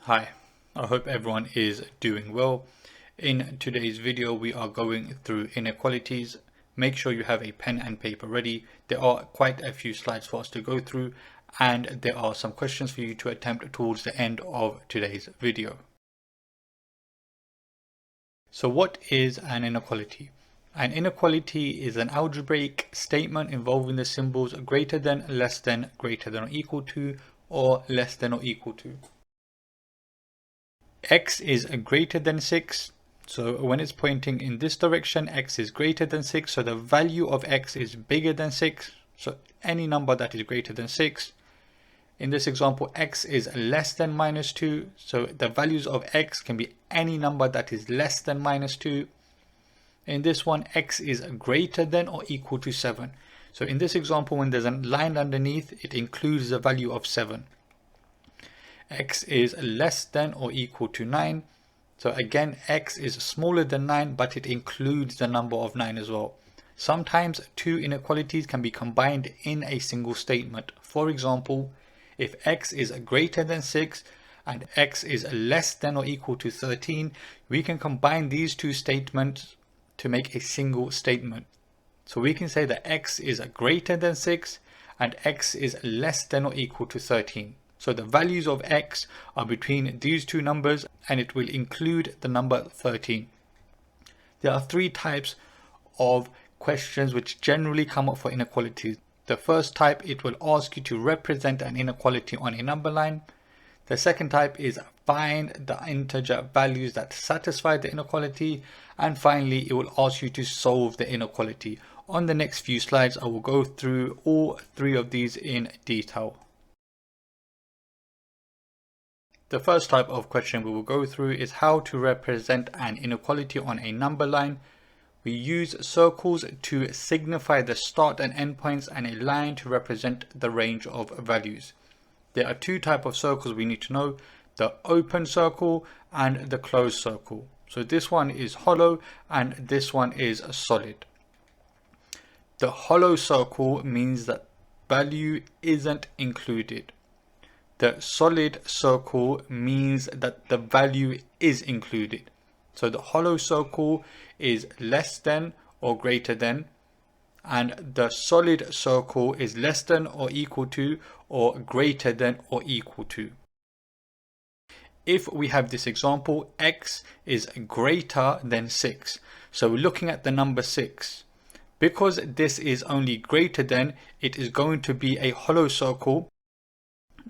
Hi, I hope everyone is doing well. In today's video, we are going through inequalities. Make sure you have a pen and paper ready. There are quite a few slides for us to go through, and there are some questions for you to attempt towards the end of today's video. So what is an inequality? An inequality is an algebraic statement involving the symbols greater than, less than, greater than or equal to, or less than or equal to. X is greater than 6, so when it's pointing in this direction, X is greater than 6, so the value of X is bigger than 6, so any number that is greater than 6. In this example, X is less than minus 2, so the values of X can be any number that is less than minus 2. In this one, X is greater than or equal to 7. So in this example, when there's a line underneath, it includes the value of 7. X is less than or equal to 9. So again, X is smaller than 9, but it includes the number of 9 as well. Sometimes two inequalities can be combined in a single statement. For example, if X is greater than 6 and X is less than or equal to 13, we can combine these two statements to make a single statement. So we can say that X is greater than 6 and X is less than or equal to 13. So the values of X are between these two numbers and it will include the number 13. There are three types of questions which generally come up for inequalities. The first type, it will ask you to represent an inequality on a number line. The second type is find the integer values that satisfy the inequality. And finally, it will ask you to solve the inequality. On the next few slides, I will go through all three of these in detail. The first type of question we will go through is how to represent an inequality on a number line. We use circles to signify the start and end points and a line to represent the range of values. There are two types of circles we need to know, the open circle and the closed circle. So this one is hollow and this one is solid. The hollow circle means that value isn't included. The solid circle means that the value is included. So the hollow circle is less than or greater than, and the solid circle is less than or equal to or greater than or equal to. If we have this example, X is greater than 6. So we're looking at the number 6. Because this is only greater than, it is going to be a hollow circle.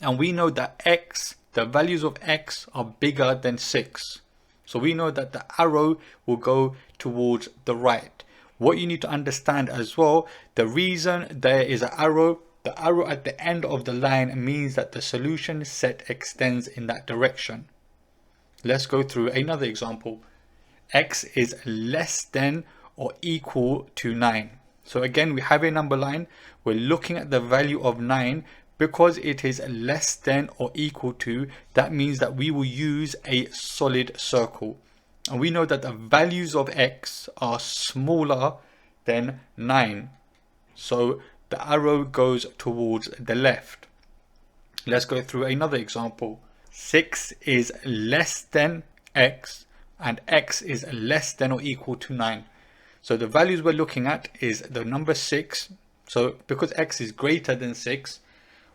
And we know that X, the values of X are bigger than 6. So we know that the arrow will go towards the right. What you need to understand as well, the reason there is an arrow, the arrow at the end of the line means that the solution set extends in that direction. Let's go through another example. X is less than or equal to 9. So again, we have a number line. We're looking at the value of 9. Because it is less than or equal to, that means that we will use a solid circle. And we know that the values of X are smaller than 9. So the arrow goes towards the left. Let's go through another example. 6 is less than X and X is less than or equal to 9. So the values we're looking at is the number 6. So because X is greater than 6,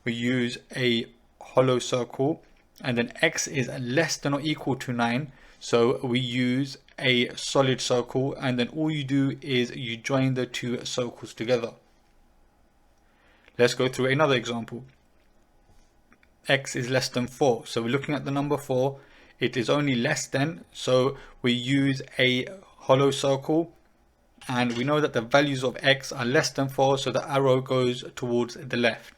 we use a hollow circle, and then X is less than or equal to 9. So we use a solid circle, and then all you do is you join the two circles together. Let's go through another example. X is less than 4. So we're looking at the number 4. It is only less than, so we use a hollow circle. And we know that the values of X are less than 4, so the arrow goes towards the left.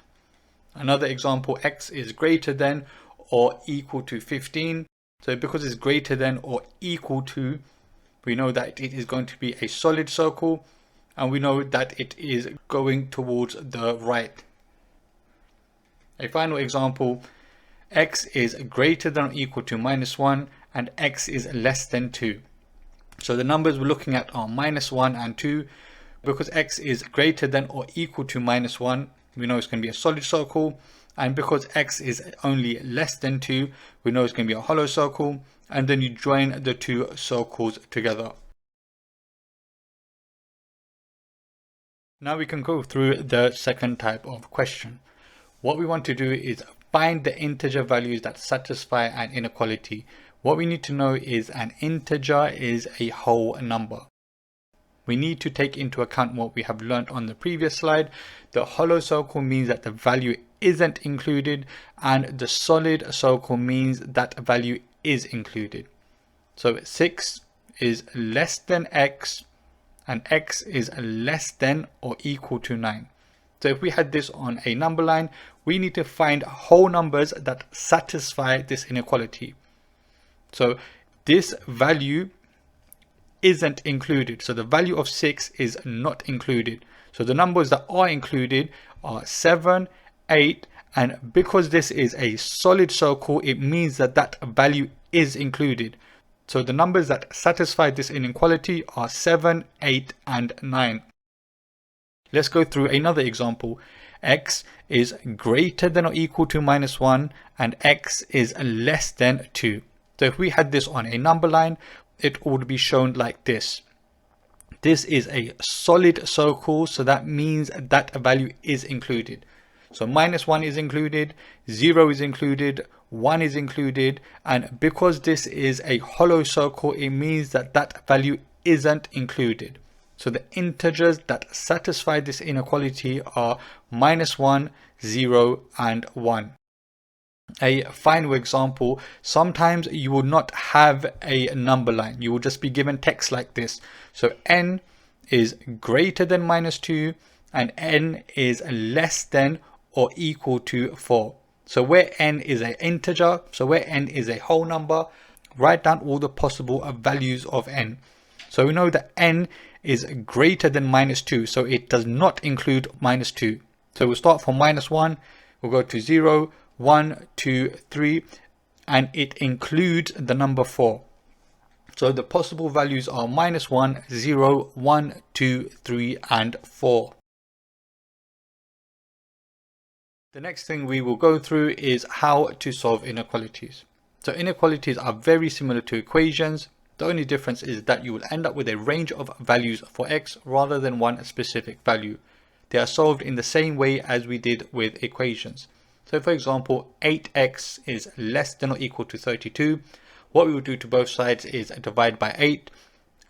Another example, X is greater than or equal to 15. So because it's greater than or equal to, we know that it is going to be a solid circle, and we know that it is going towards the right. A final example, X is greater than or equal to -1 and X is less than 2. So the numbers we're looking at are -1 and 2. Because X is greater than or equal to -1, we know it's going to be a solid circle, And because x is only less than 2, we know it's going to be a hollow circle, and then you join the two circles together. Now we can go through the second type of question. What we want to do is find the integer values that satisfy an inequality. What we need to know is an integer is a whole number. We need to take into account what we have learnt on the previous slide. The hollow circle means that the value isn't included, and the solid circle means that value is included. So 6 is less than x, and x is less than or equal to 9. So if we had this on a number line, we need to find whole numbers that satisfy this inequality. So this value isn't included. So the value of 6 is not included. So the numbers that are included are 7, 8, and because this is a solid circle, it means that that value is included. So the numbers that satisfy this inequality are 7, 8, and 9. Let's go through another example. X is greater than or equal to -1, and x is less than 2. So if we had this on a number line, it would be shown like this. This is a solid circle, so that means that a value is included. So -1 is included, 0 is included, 1 is included, and because this is a hollow circle, it means that that value isn't included. So the integers that satisfy this inequality are -1, 0, and 1. A final example, sometimes you will not have a number line. You will just be given text like this. So n is greater than -2 and n is less than or equal to 4. So where n is an integer, so where n is a whole number, write down all the possible values of n. So we know that n is greater than -2, so it does not include -2. So we'll start from -1, we'll go to 0, 1, 2, 3, and it includes the number 4. So the possible values are -1, 0, 1, 2, 3, and 4. The next thing we will go through is how to solve inequalities. So inequalities are very similar to equations. The only difference is that you will end up with a range of values for x rather than one specific value. They are solved in the same way as we did with equations. So for example, 8x is less than or equal to 32. What we will do to both sides is divide by 8.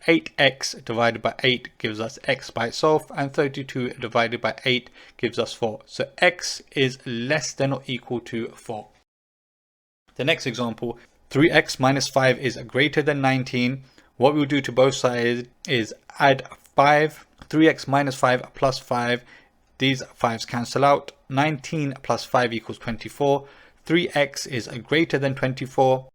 8x divided by 8 gives us x by itself, and 32 divided by 8 gives us 4. So x is less than or equal to 4. The next example, 3x minus 5 is greater than 19. What we'll do to both sides is add 5. 3x minus 5 plus 5. These 5's cancel out. 19 plus 5 equals 24. 3x is greater than 24.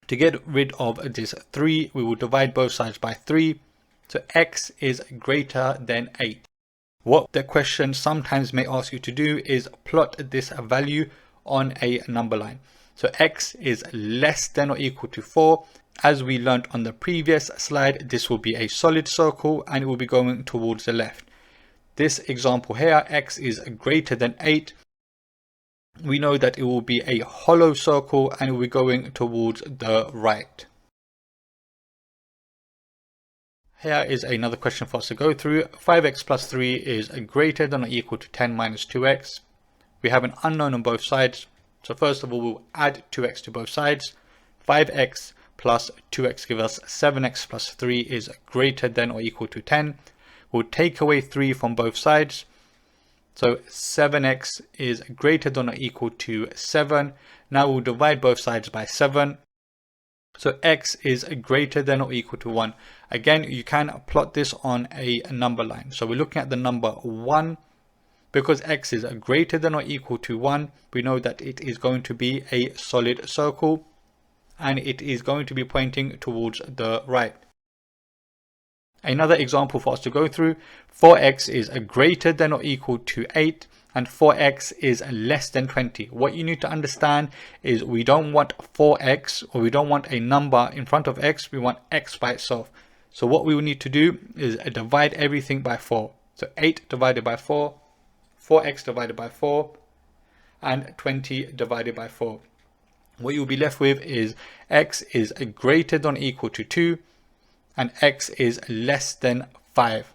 To get rid of this 3, we will divide both sides by 3. So x is greater than 8. What the question sometimes may ask you to do is plot this value on a number line. So x is less than or equal to 4. As we learned on the previous slide, this will be a solid circle and it will be going towards the left. This example here, x is greater than 8. We know that it will be a hollow circle and it will be going towards the right. Here is another question for us to go through. 5x plus 3 is greater than or equal to 10 minus 2x. We have an unknown on both sides. So first of all, we'll add 2x to both sides. 5x plus 2x gives us 7x plus 3 is greater than or equal to 10. We'll take away 3 from both sides. So 7x is greater than or equal to 7. Now we'll divide both sides by 7. So x is greater than or equal to 1. Again, you can plot this on a number line. So we're looking at the number 1. Because x is greater than or equal to 1, we know that it is going to be a solid circle and it is going to be pointing towards the right. Another example for us to go through, 4x is greater than or equal to 8 and 4x is less than 20. What you need to understand is we don't want 4x, or we don't want a number in front of x, we want x by itself. So what we will need to do is divide everything by 4. So 8 divided by 4, 4x divided by 4, and 20 divided by 4. What you'll be left with is x is greater than or equal to 2 and x is less than 5.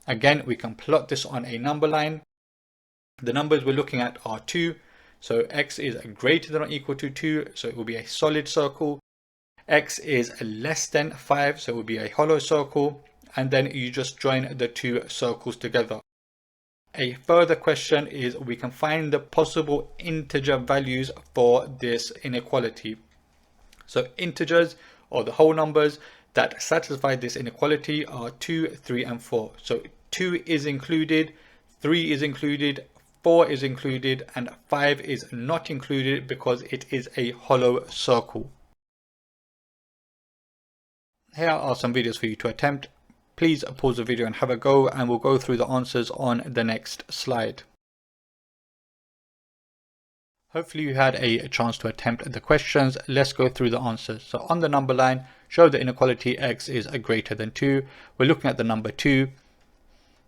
Again, we can plot this on a number line. The numbers we're looking at are 2. So x is greater than or equal to 2. So it will be a solid circle. X is less than 5. So it will be a hollow circle. And then you just join the two circles together. A further question is we can find the possible integer values for this inequality. So integers, or the whole numbers that satisfy this inequality, are 2, 3 and 4. So 2 is included, 3 is included, 4 is included, and 5 is not included because it is a hollow circle. Here are some videos for you to attempt. Please pause the video and have a go, and we'll go through the answers on the next slide. Hopefully you had a chance to attempt the questions. Let's go through the answers. So on the number line, show the inequality x is greater than 2. We're looking at the number 2.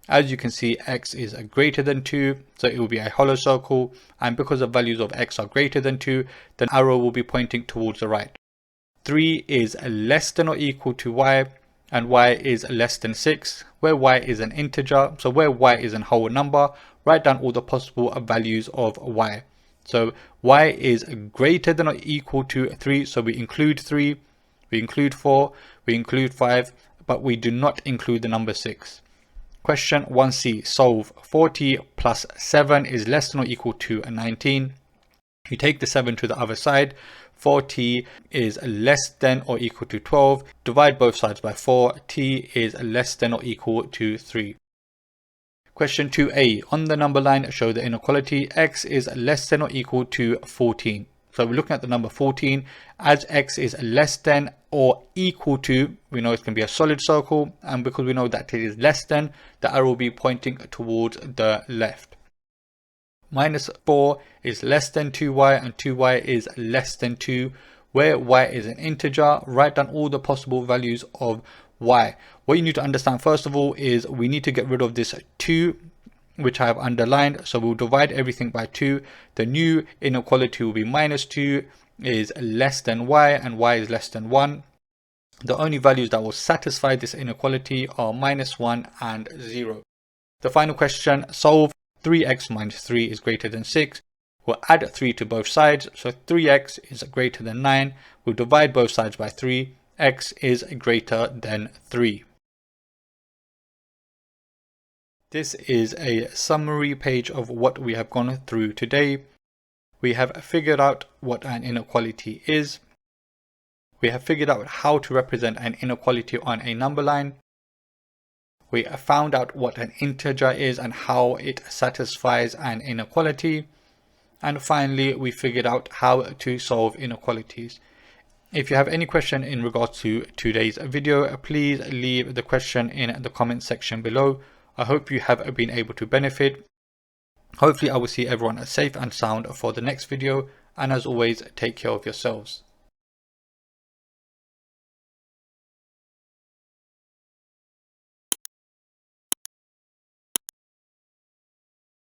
As you can see, x is greater than 2, so it will be a hollow circle, and because the values of x are greater than 2, the arrow will be pointing towards the right. 3 is less than or equal to y, and y is less than 6, where y is an integer. So where y is a whole number, write down all the possible values of y. So y is greater than or equal to 3, so we include 3, we include 4, we include 5, but we do not include the number 6. Question 1c, solve 40 plus 7 is less than or equal to 19. You take the 7 to the other side. 40 is less than or equal to 12. Divide both sides by 4. T is less than or equal to 3. Question 2a, on the number line, show the inequality x is less than or equal to 14. So we're looking at the number 14. As x is less than or equal to, we know it can be a solid circle, and because we know that it is less than, the arrow will be pointing towards the left. Minus 4 is less than 2y, and 2y is less than 2. Where y is an integer, write down all the possible values of y. What you need to understand first of all is we need to get rid of this 2, which I have underlined. So we'll divide everything by 2. The new inequality will be minus 2 is less than y, and y is less than 1. The only values that will satisfy this inequality are minus 1 and 0. The final question, solve 3x minus 3 is greater than 6. We'll add 3 to both sides, so 3x is greater than 9. We'll divide both sides by 3. X is greater than 3. This is a summary page of what we have gone through today. We have figured out what an inequality is. We have figured out how to represent an inequality on a number line. We found out what an integer is and how it satisfies an inequality. And finally, we figured out how to solve inequalities. If you have any question in regards to today's video, please leave the question in the comment section below. I hope you have been able to benefit. Hopefully I will see everyone safe and sound for the next video. And as always, take care of yourselves.